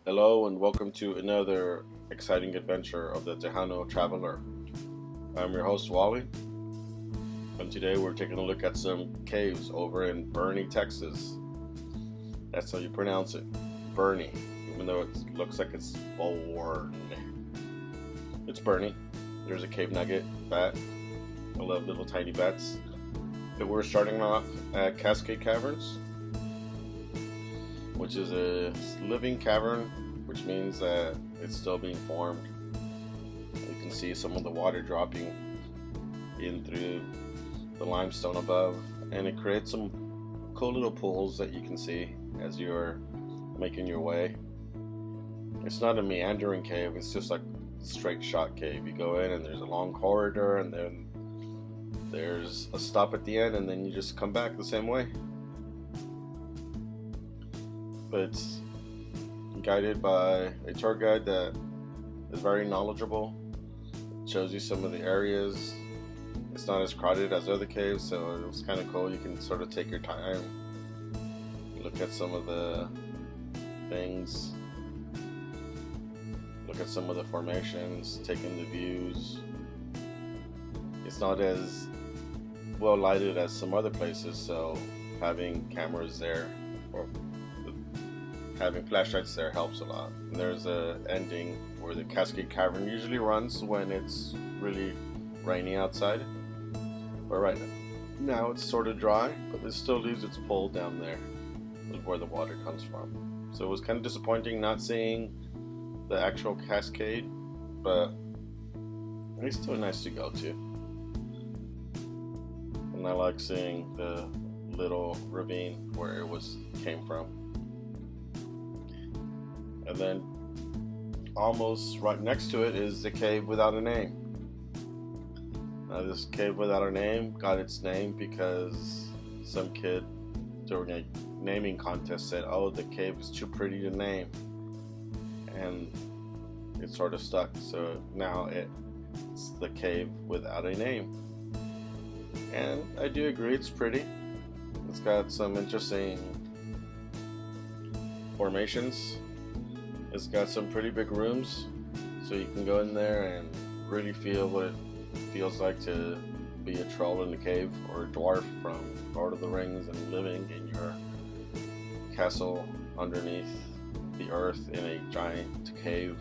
Hello and welcome to another exciting adventure of the Tejano Traveler. I'm your host Wally, and today we're taking a look at some caves over in Boerne, Texas. That's how you pronounce it, Boerne, even though it looks like it's Boerne. It's Boerne. There's a cave nugget bat. I love little tiny bats. But we're starting off at Cascade Caverns, which is a living cavern, which means that it's still being formed. You can see some of the water dropping in through the limestone above, and it creates some cool little pools that you can see as you're making your way. It's not a meandering cave, it's just like a straight shot cave. You go in and there's a long corridor, and then there's a stop at the end, and then you just come back the same way. But it's guided by a tour guide that is very knowledgeable. It shows you some of the areas. It's not as crowded as other caves, so it was kind of cool. You can sort of take your time, look at some of the things, look at some of the formations, take in the views. It's not as well lighted as some other places, so having cameras there or having flashlights there helps a lot. And there's a ending where the Cascade Cavern usually runs when it's really rainy outside, but right now it's sort of dry, but it still leaves its pool down there where the water comes from. So it was kind of disappointing not seeing the actual cascade, but it's still nice to go to. And I like seeing the little ravine where it came from. And then almost right next to it is the cave without a name. Now this cave without a name got its name because some kid during a naming contest said, "Oh, the cave is too pretty to name," and it sort of stuck. So now it's the cave without a name. And I do agree, it's pretty. It's got some interesting formations. It's got some pretty big rooms, so you can go in there and really feel what it feels like to be a troll in a cave, or a dwarf from Lord of the Rings and living in your castle underneath the earth in a giant cave.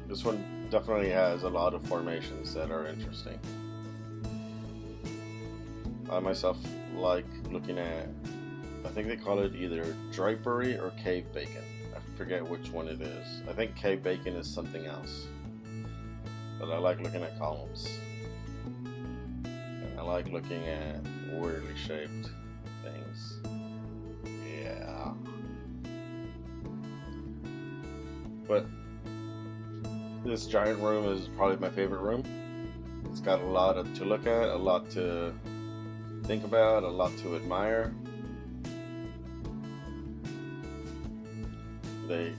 This one definitely has a lot of formations that are interesting. I myself like looking at, I think they call it either drapery or cave bacon. I forget which one it is. I think cave bacon is something else. But I like looking at columns. And I like looking at weirdly shaped things. Yeah. But this giant room is probably my favorite room. It's got a lot to look at, a lot to think about, a lot to admire. They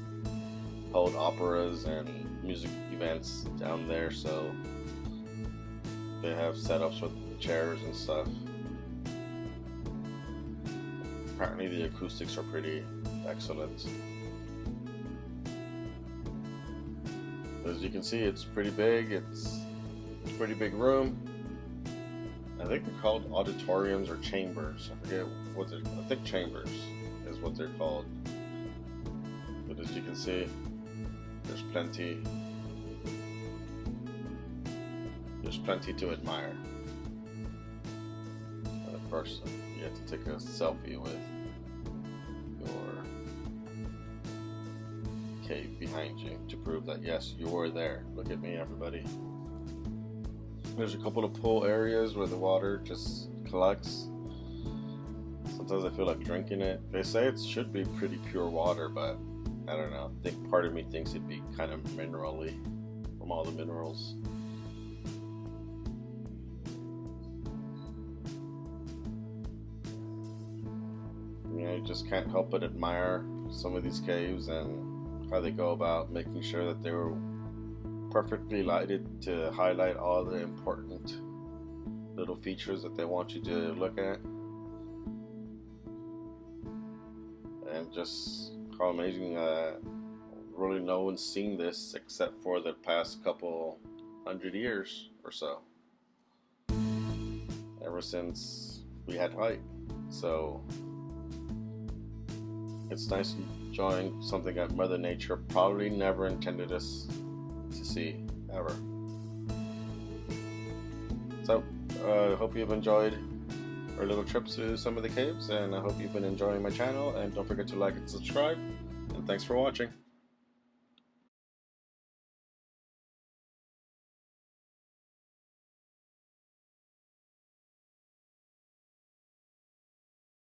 hold operas and music events down there, so they have setups with chairs and stuff. Apparently the acoustics are pretty excellent. As you can see, it's pretty big. It's a pretty big room. I think they're called auditoriums or chambers. I forget what they're. I think chambers is what they're called. But as you can see, there's plenty to admire. And of course, you have to take a selfie with your cave behind you to prove that yes, you were there. Look at me, everybody. There's a couple of pool areas where the water just collects. Sometimes I feel like drinking it. They say it should be pretty pure water, but I don't know. I think part of me thinks it'd be kind of mineral-y from all the minerals. You know, you just can't help but admire some of these caves and how they go about making sure that they were perfectly lighted to highlight all the important little features that they want you to look at. And just how amazing really no one's seen this except for the past couple 100 years or so, ever since we had height. So it's nice enjoying something that Mother Nature probably never intended us to see ever. So I hope you've enjoyed our little trips to some of the caves, and I hope you've been enjoying my channel, and don't forget to like and subscribe, and thanks for watching.